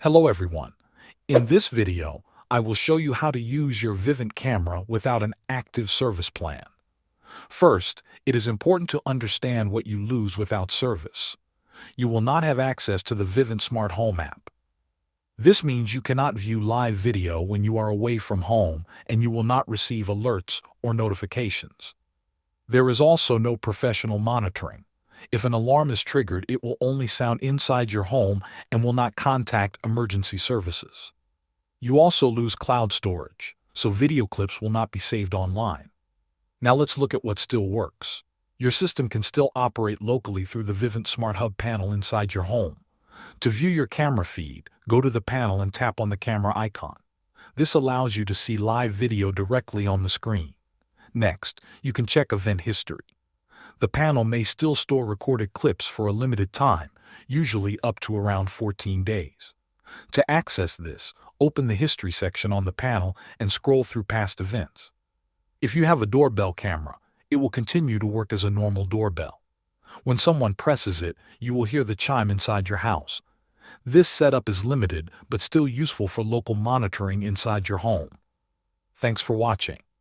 Hello everyone. In this video, I will show you how to use your Vivint camera without an active service plan. First, it is important to understand what you lose without service. You will not have access to the Vivint Smart Home app. This means you cannot view live video when you are away from home, and you will not receive alerts or notifications. There is also no professional monitoring. If an alarm is triggered, it will only sound inside your home and will not contact emergency services. You also lose cloud storage, so video clips will not be saved online. Now let's look at what still works. Your system can still operate locally through the Vivint Smart Hub panel inside your home. To view your camera feed, go to the panel and tap on the camera icon. This allows you to see live video directly on the screen. Next, you can check event history. The panel may still store recorded clips for a limited time, usually up to around 14 days. To access this, open the History section on the panel and scroll through past events. If you have a doorbell camera, it will continue to work as a normal doorbell. When someone presses it, you will hear the chime inside your house. This setup is limited but still useful for local monitoring inside your home. Thanks for watching.